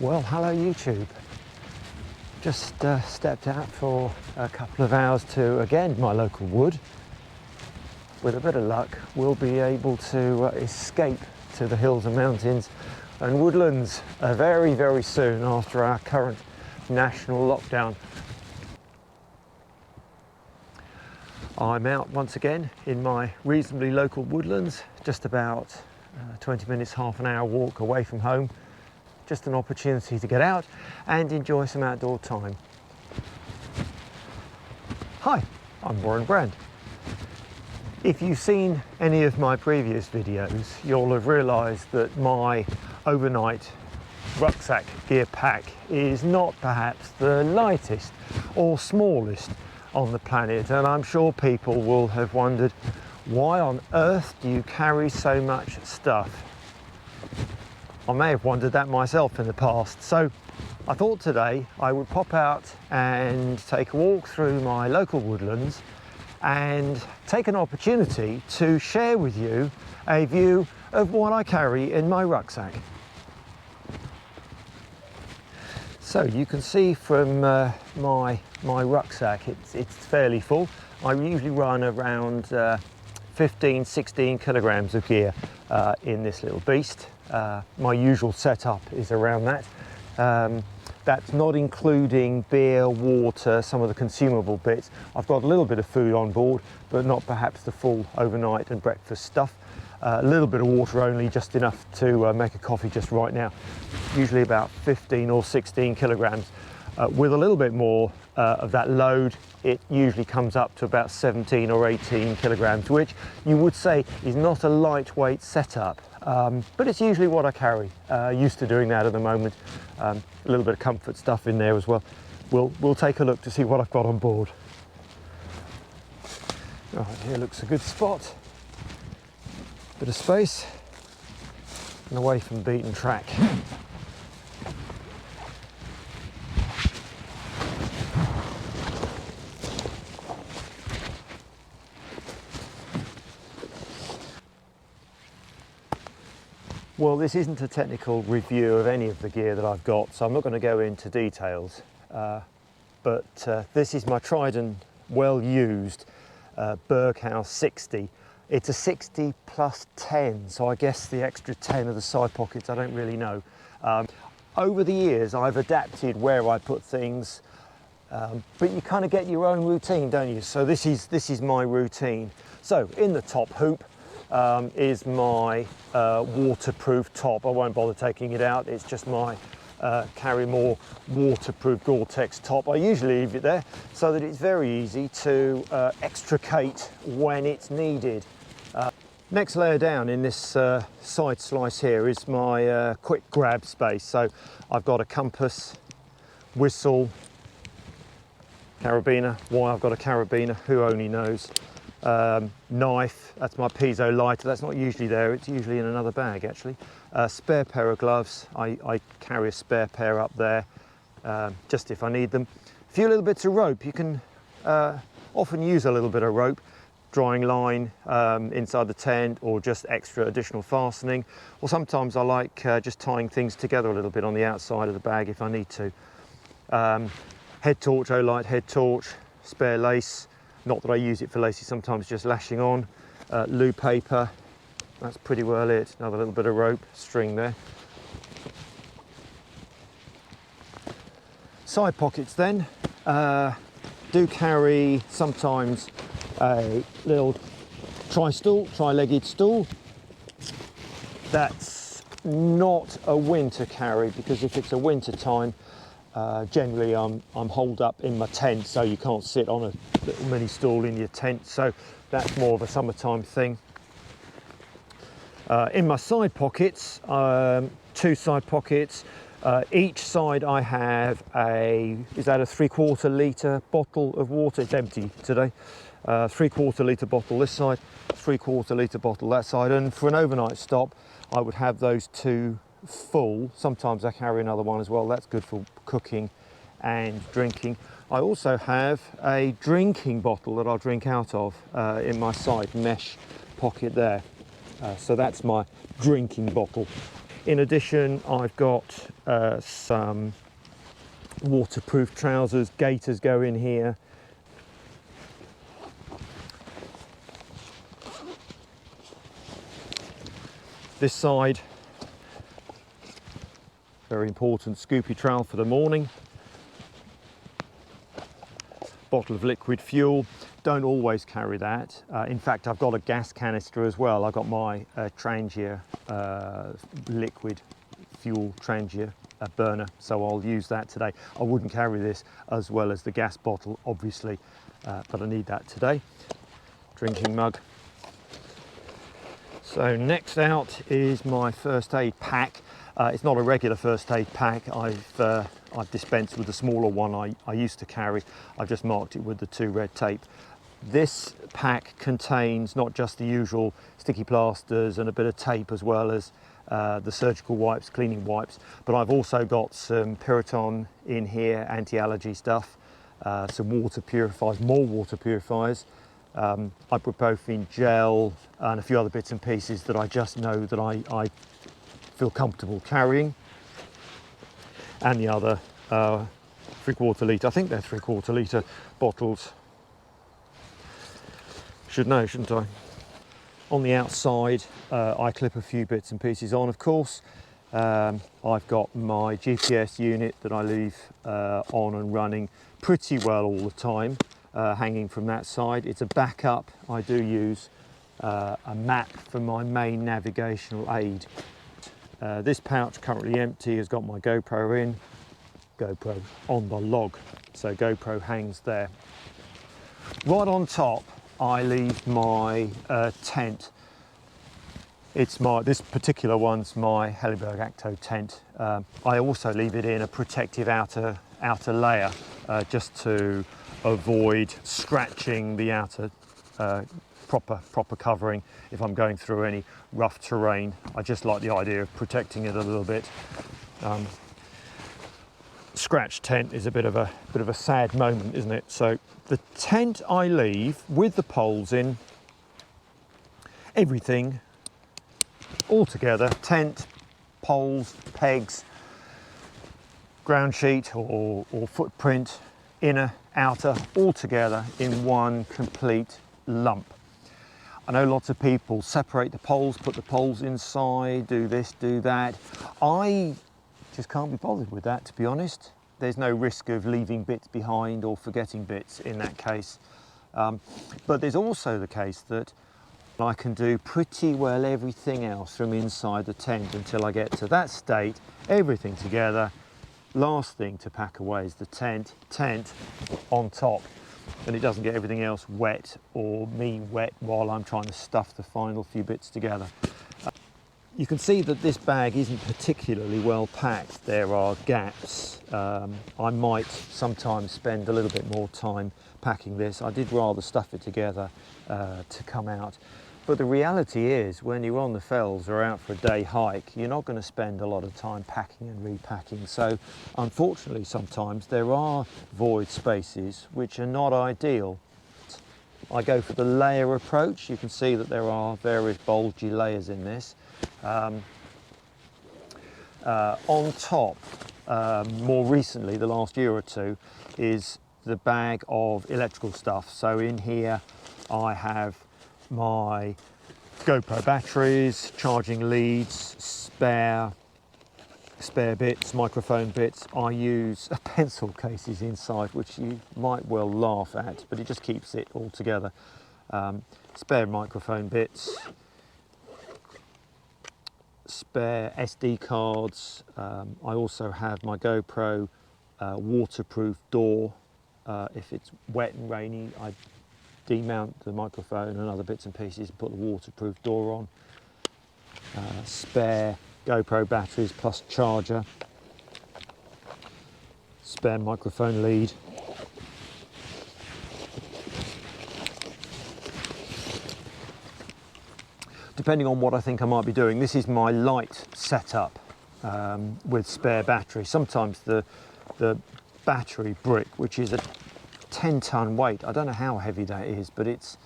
Well, hello YouTube. Just stepped out for a couple of hours to, again, my local wood. With a bit of luck, we'll be able to escape to the hills and mountains and woodlands very, very soon after our current national lockdown. I'm out once again in my reasonably local woodlands, just about 20 minutes, half an hour walk away from home. Just an opportunity to get out and enjoy some outdoor time. Hi, I'm Warren Brand. If you've seen any of my previous videos, you'll have realised that my overnight rucksack gear pack is not perhaps the lightest or smallest on the planet, and I'm sure people will have wondered, why on earth do you carry so much stuff? I may have wondered that myself in the past, so I thought today I would pop out and take a walk through my local woodlands and take an opportunity to share with you a view of what I carry in my rucksack. So you can see from my rucksack, it's fairly full. I usually run around 15-16 kilograms of gear in this little beast. My usual setup is around that. That's not including beer, water, some of the consumable bits. I've got a little bit of food on board, but not perhaps the full overnight and breakfast stuff. A little bit of water only, just enough to make a coffee just right now. Usually about 15 or 16 kilograms. With a little bit more of that load, it usually comes up to about 17 or 18 kilograms, which you would say is not a lightweight setup, but it's usually what I carry. Used to doing that at the moment. A little bit of comfort stuff in there as well. We'll take a look to see what I've got on board. Right, here looks a good spot. Bit of space and away from the beaten track. Well, this isn't a technical review of any of the gear that I've got, so I'm not going to go into details, but this is my tried and well-used Berghaus 60. It's a 60 plus 10, so I guess the extra 10 of the side pockets, I don't really know. Over the years, I've adapted where I put things, but you kind of get your own routine, don't you? So this is my routine. So in the top hoop is my waterproof top. I won't bother taking it out. It's just my Carry More waterproof Gore-Tex top. I usually leave it there so that it's very easy to extricate when it's needed. Next layer down in this side slice here is my quick grab space. So I've got a compass, whistle, carabiner. Why I've got a carabiner, who only knows. Knife, that's my piezo lighter. That's not usually there, it's usually in another bag actually. Spare pair of gloves. I carry a spare pair up there just if I need them. A few little bits of rope. You can often use a little bit of rope, drying line inside the tent, or just extra additional fastening, or sometimes I like just tying things together a little bit on the outside of the bag if I need to. Head torch, Olight head torch, spare lace. Not that I use it for laces, sometimes just lashing on. Loo paper, that's pretty well it. Another little bit of rope, string there. Side pockets then. Do carry sometimes a little tri-legged stool. That's not a winter carry, because if it's a winter time, generally I'm holed up in my tent, so you can't sit on a little mini stool in your tent, so that's more of a summertime thing. In my side pockets, two side pockets, each side I have is that a 3/4 litre bottle of water? It's empty today. 3/4 litre bottle this side, 3/4 litre bottle that side, and for an overnight stop I would have those two full. Sometimes I carry another one as well. That's good for cooking and drinking. I also have a drinking bottle that I'll drink out of in my side mesh pocket there. So that's my drinking bottle. In addition, I've got some waterproof trousers, gaiters go in here. This side, very important, scoopy trowel for the morning. Bottle of liquid fuel. Don't always carry that. In fact, I've got a gas canister as well. I've got my Trangia liquid fuel Trangia burner, so I'll use that today. I wouldn't carry this as well as the gas bottle, obviously, but I need that today. Drinking mug. So next out is my first aid pack. It's not a regular first aid pack. I've dispensed with the smaller one I used to carry. I've just marked it with the 2 red tape. This pack contains not just the usual sticky plasters and a bit of tape, as well as the surgical wipes, cleaning wipes, but I've also got some Piriton in here, anti-allergy stuff, some water purifiers, more water purifiers, ibuprofen gel, and a few other bits and pieces that I just know that I feel comfortable carrying. And the other 3/4 litre, I think they're 3/4 litre bottles. Should know, shouldn't I? On the outside, I clip a few bits and pieces on, of course. I've got my GPS unit that I leave on and running pretty well all the time, hanging from that side. It's a backup. I do use a map for my main navigational aid. This pouch, currently empty, has got my GoPro in, GoPro on the log, so GoPro hangs there. Right on top, I leave my tent. This particular one's my Helleberg Acto tent. I also leave it in a protective outer layer, just to avoid scratching the outer proper covering if I'm going through any rough terrain. I just like the idea of protecting it a little bit. Scratch tent is a bit of a sad moment, isn't it? So the tent I leave with the poles in, everything all together, tent, poles, pegs, ground sheet or footprint, inner, outer, all together in one complete lump. I know lots of people separate the poles, put the poles inside, do this, do that. I just can't be bothered with that, to be honest. There's no risk of leaving bits behind or forgetting bits in that case. But there's also the case that I can do pretty well everything else from inside the tent until I get to that state, everything together. Last thing to pack away is the tent on top, and it doesn't get everything else wet or me wet while I'm trying to stuff the final few bits together. You can see that this bag isn't particularly well packed. There are gaps. I might sometimes spend a little bit more time packing this. I did rather stuff it together to come out. But the reality is, when you're on the fells or out for a day hike, you're not going to spend a lot of time packing and repacking. So unfortunately, sometimes there are void spaces which are not ideal. I go for the layer approach. You can see that there are various bulgy layers in this. On top, more recently, the last year or two, is the bag of electrical stuff. So in here I have my GoPro batteries, charging leads, spare bits, microphone bits. I use pencil cases inside, which you might well laugh at, but it just keeps it all together. Spare microphone bits, spare SD cards. I also have my GoPro waterproof door. If it's wet and rainy, I demount the microphone and other bits and pieces and put the waterproof door on. Spare GoPro batteries plus charger. Spare microphone lead. Depending on what I think I might be doing, this is my light setup with spare battery. Sometimes the battery brick, which is a 10-ton weight, I don't know how heavy that is, but it's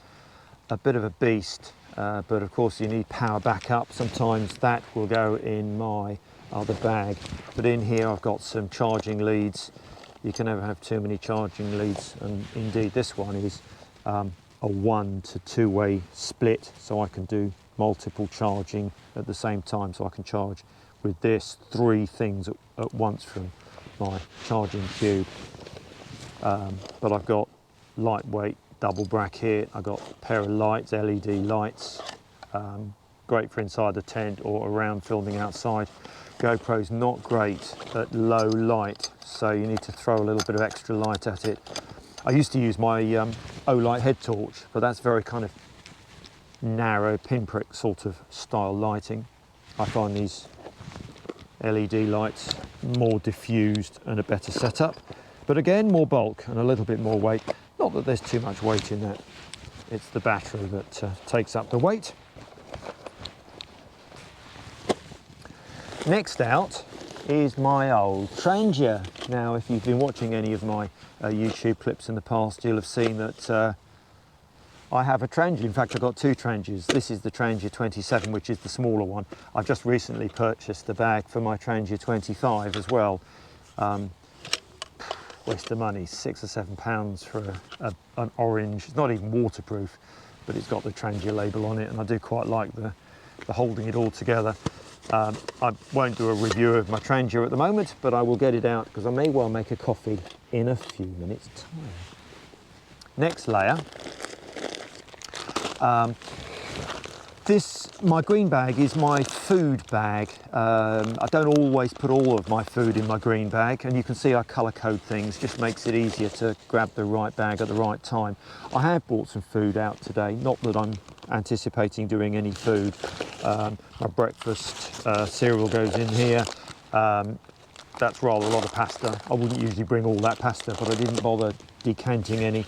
a bit of a beast. but of course you need power backup. Sometimes that will go in my other bag, but in here I've got some charging leads. You can never have too many charging leads, and indeed this one is a 1 to 2 way split, so I can do multiple charging at the same time, so I can charge with this 3 things at once from my charging cube. But I've got lightweight double bracket, I've got a pair of lights, LED lights, great for inside the tent or around filming outside. GoPro's not great at low light, so you need to throw a little bit of extra light at it. I used to use my Olight head torch, but that's very kind of narrow pinprick sort of style lighting. I find these LED lights more diffused and a better setup, but again more bulk and a little bit more weight. Not that there's too much weight in that, it's the battery that takes up the weight. Next out is my old Trangia. Now if you've been watching any of my YouTube clips in the past, you'll have seen that I have a Trangia. In fact, I've got 2 Trangias. This is the Trangia 27, which is the smaller one. I've just recently purchased the bag for my Trangia 25 as well. Waste of money, £6 or £7 for an orange. It's not even waterproof, but it's got the Trangia label on it, and I do quite like the holding it all together. I won't do a review of my Trangia at the moment, but I will get it out because I may well make a coffee in a few minutes' time. Next layer. My green bag is my food bag. I don't always put all of my food in my green bag, and you can see I colour code things, just makes it easier to grab the right bag at the right time. I have bought some food out today, not that I'm anticipating doing any food. My breakfast cereal goes in here. That's rather a lot of pasta. I wouldn't usually bring all that pasta, but I didn't bother decanting any.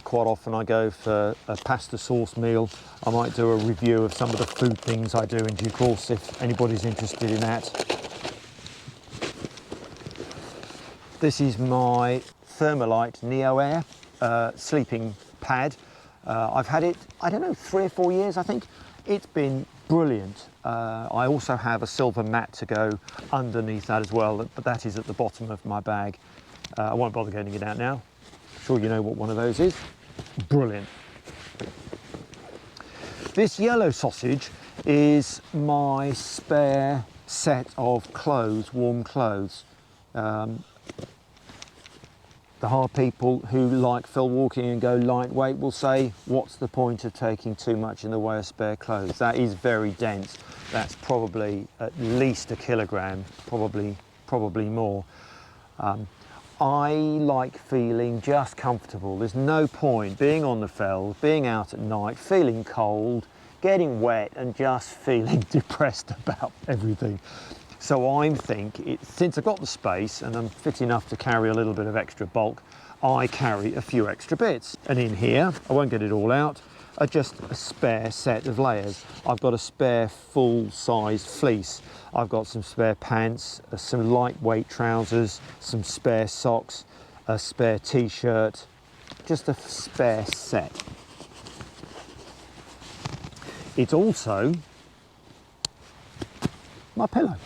Quite often I go for a pasta sauce meal. I might do a review of some of the food things I do in due course if anybody's interested in that. This is my Thermalite Neo Air sleeping pad. I've had it, I don't know, 3 or 4 years I think. It's been brilliant. I also have a silver mat to go underneath that as well, but that is at the bottom of my bag. I won't bother getting it out now. Sure you know what one of those is. Brilliant. This yellow sausage is my spare set of clothes, warm clothes. The hard people who like fill walking and go lightweight will say, what's the point of taking too much in the way of spare clothes? That is very dense. That's probably at least 1 kilogram, probably more. I like feeling just comfortable. There's no point being on the fells, being out at night, feeling cold, getting wet and just feeling depressed about everything. So I'm thinking, since I've got the space and I'm fit enough to carry a little bit of extra bulk, I carry a few extra bits. And in here, I won't get it all out, are just a spare set of layers. I've got a spare full-sized fleece. I've got some spare pants, some lightweight trousers, some spare socks, a spare t-shirt, just a spare set. It's also my pillow.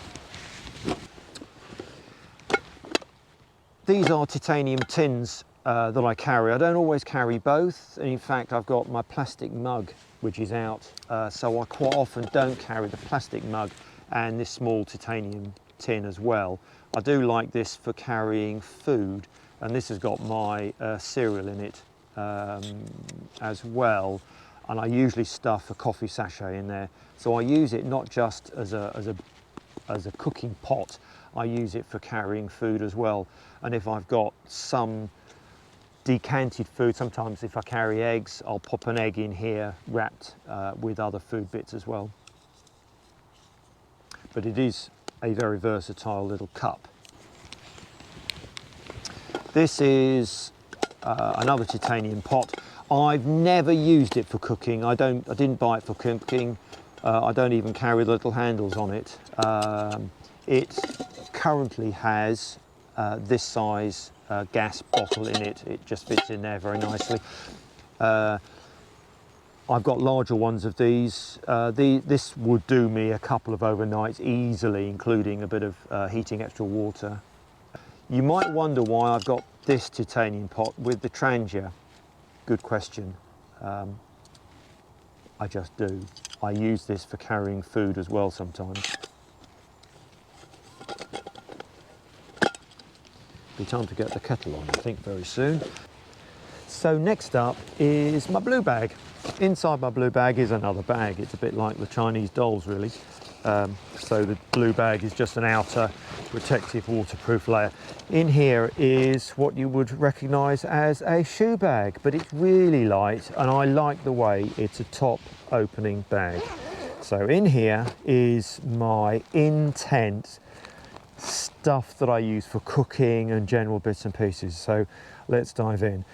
These are titanium tins that I carry. I don't always carry both. In fact, I've got my plastic mug, which is out. So I quite often don't carry the plastic mug and this small titanium tin as well. I do like this for carrying food, and this has got my cereal in it as well. And I usually stuff a coffee sachet in there. So I use it not just as a cooking pot, I use it for carrying food as well. And if I've got some decanted food, sometimes if I carry eggs, I'll pop an egg in here wrapped with other food bits as well. But it is a very versatile little cup. This is another titanium pot. I've never used it for cooking. I didn't buy it for cooking. I don't even carry the little handles on it. It currently has this size gas bottle in it. It just fits in there very nicely. I've got larger ones of these. This would do me a couple of overnights easily, including a bit of heating extra water. You might wonder why I've got this titanium pot with the trangia. Good question. I just do. I use this for carrying food as well sometimes. Be time to get the kettle on, I think, very soon. So next up is my blue bag. Inside my blue bag is another bag. It's a bit like the Chinese dolls, really. So the blue bag is just an outer protective waterproof layer. In here is what you would recognise as a shoe bag, but it's really light, and I like the way it's a top opening bag. So in here is my in-tent stuff that I use for cooking and general bits and pieces. So let's dive in.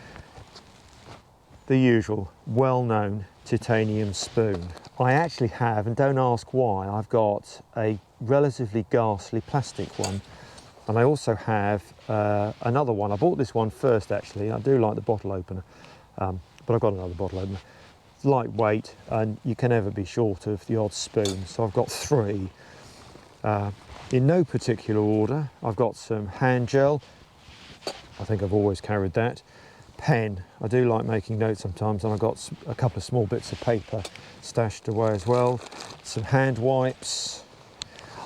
The usual well-known titanium spoon. I actually have, and don't ask why, I've got a relatively ghastly plastic one, and I also have another one. I bought this one first actually. I do like the bottle opener, but I've got another bottle opener. It's lightweight and you can never be short of the odd spoon, so I've got three. In no particular order, I've got some hand gel. I think I've always carried that. Pen, I do like making notes sometimes, and I've got a couple of small bits of paper stashed away as well. Some hand wipes.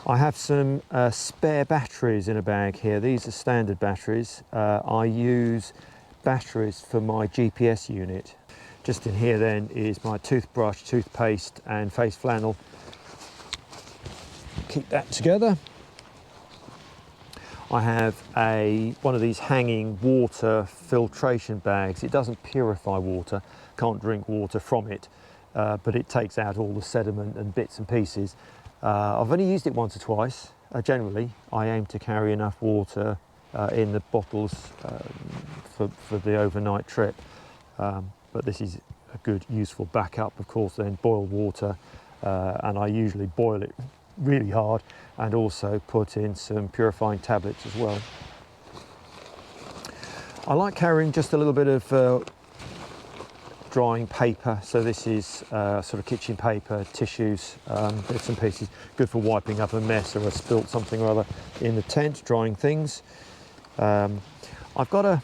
I have some spare batteries in a bag here. These are standard batteries. I use batteries for my GPS unit. Just in here then is my toothbrush, toothpaste and face flannel. Keep that together. I have one of these hanging water filtration bags. It doesn't purify water, can't drink water from it, but it takes out all the sediment and bits and pieces. I've only used it once or twice. Generally, I aim to carry enough water in the bottles for the overnight trip, but this is a good, useful backup. Of course, then boiled water, and I usually boil it really hard, and also put in some purifying tablets as well. I like carrying just a little bit of drying paper. So this is sort of kitchen paper, tissues, bits and pieces, good for wiping up a mess or a spilt something or other in the tent, drying things. I've got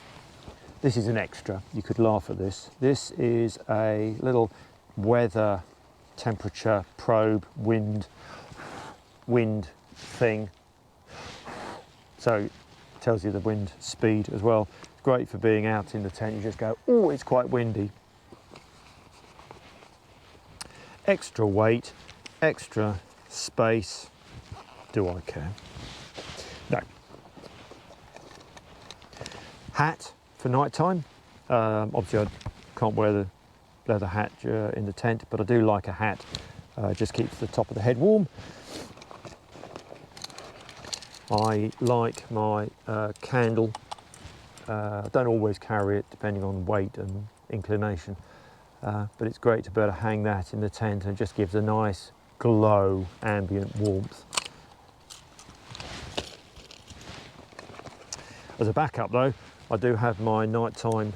this is an extra, you could laugh at this. This is a little weather temperature probe, wind thing, so it tells you the wind speed as well. It's great for being out in the tent. You just go, oh, it's quite windy. Extra weight, extra space. Do I care? No. Hat for night time. Obviously I can't wear the leather hat in the tent, but I do like a hat. Just keeps the top of the head warm. I like my candle. I don't always carry it depending on weight and inclination, but it's great to be able to hang that in the tent, and it just gives a nice glow, ambient warmth. As a backup though, I do have my nighttime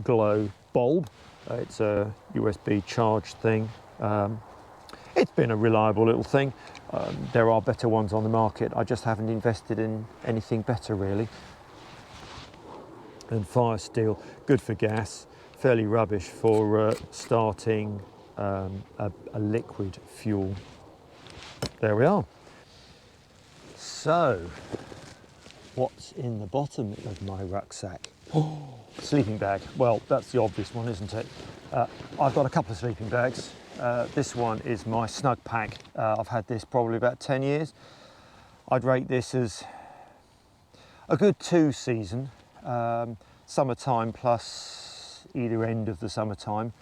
glow bulb. It's a USB charged thing. It's been a reliable little thing. There are better ones on the market. I just haven't invested in anything better really. And fire steel, good for gas, fairly rubbish for starting a liquid fuel. There we are. So, what's in the bottom of my rucksack? Oh, sleeping bag. Well, that's the obvious one, isn't it? I've got a couple of sleeping bags. This one is my Snug Pack. I've had this probably about 10 years. I'd rate this as a good 2 season, summertime plus either end of the summertime.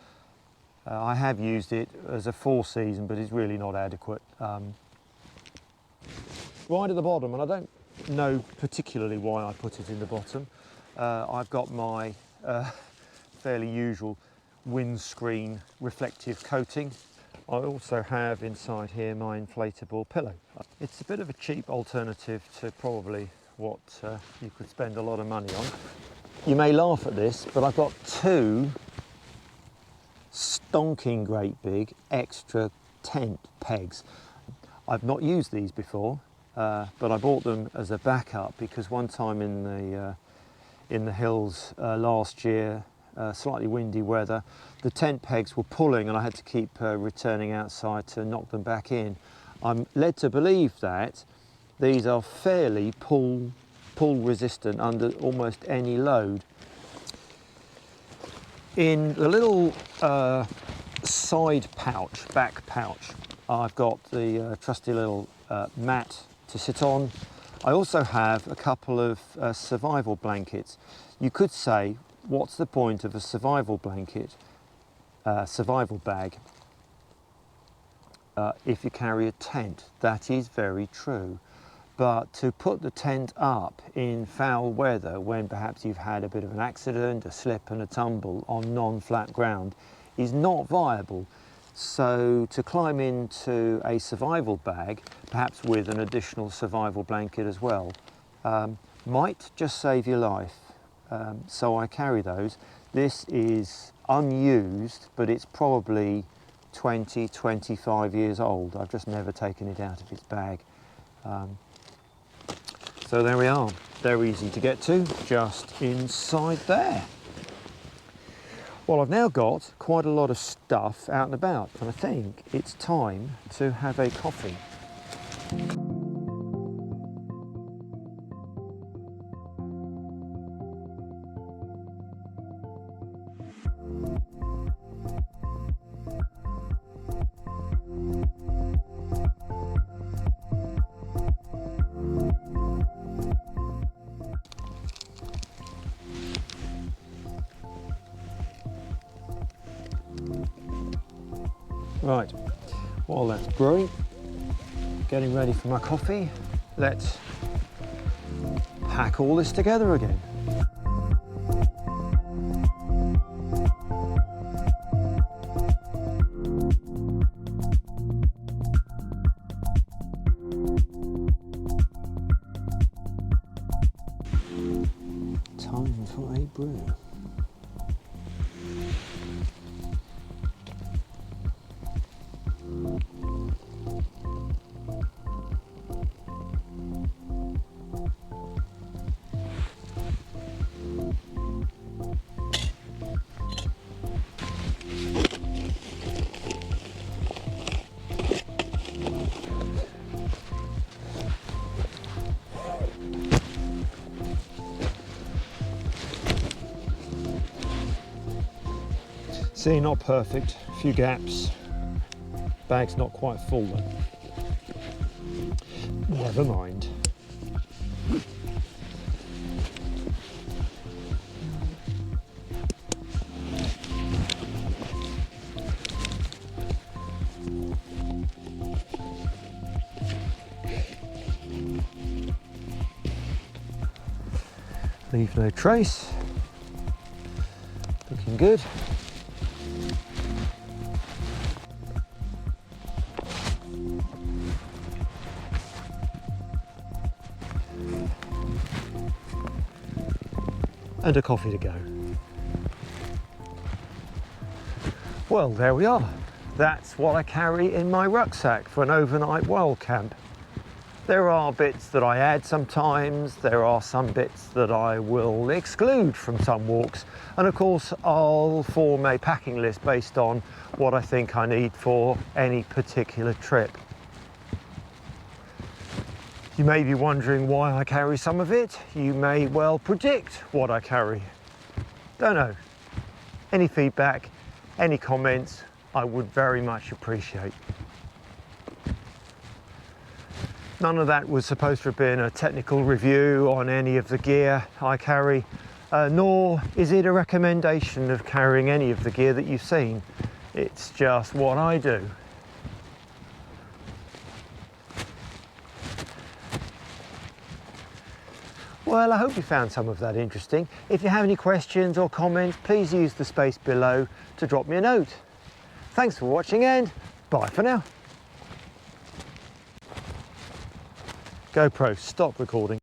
I have used it as a 4 season, but it's really not adequate. Right at the bottom, and I don't know particularly why I put it in the bottom, I've got my fairly usual windscreen reflective coating. I also have inside here my inflatable pillow. It's a bit of a cheap alternative to probably what you could spend a lot of money on. You may laugh at this, but I've got 2 stonking great big extra tent pegs. I've not used these before, but I bought them as a backup because one time in the hills last year, slightly windy weather, the tent pegs were pulling and I had to keep returning outside to knock them back in. I'm led to believe that these are fairly pull resistant under almost any load. In the little side pouch, back pouch, I've got the trusty little mat to sit on. I also have a couple of survival blankets. You could say, what's the point of a survival blanket, survival bag, if you carry a tent? That is very true. But to put the tent up in foul weather when perhaps you've had a bit of an accident, a slip and a tumble on non-flat ground is not viable. So to climb into a survival bag, perhaps with an additional survival blanket as well, might just save your life. So I carry those. This is unused, but it's probably 20, 25 years old. I've just never taken it out of its bag. So there we are. They're easy to get to, just inside there. Well, I've now got quite a lot of stuff out and about, and I think it's time to have a coffee. Right, while that's brewing, getting ready for my coffee, let's pack all this together again. Time for a brew. See, not perfect, a few gaps, bag's not quite full though. Never mind. Leave no trace, looking good. And a coffee to go. Well, there we are. That's what I carry in my rucksack for an overnight wild camp. There are bits that I add sometimes, there are some bits that I will exclude from some walks, and of course I'll form a packing list based on what I think I need for any particular trip. You may be wondering why I carry some of it. You may well predict what I carry. Don't know. Any feedback, any comments, I would very much appreciate. None of that was supposed to have been a technical review on any of the gear I carry, nor is it a recommendation of carrying any of the gear that you've seen. It's just what I do. Well, I hope you found some of that interesting. If you have any questions or comments, please use the space below to drop me a note. Thanks for watching and bye for now. GoPro, stop recording.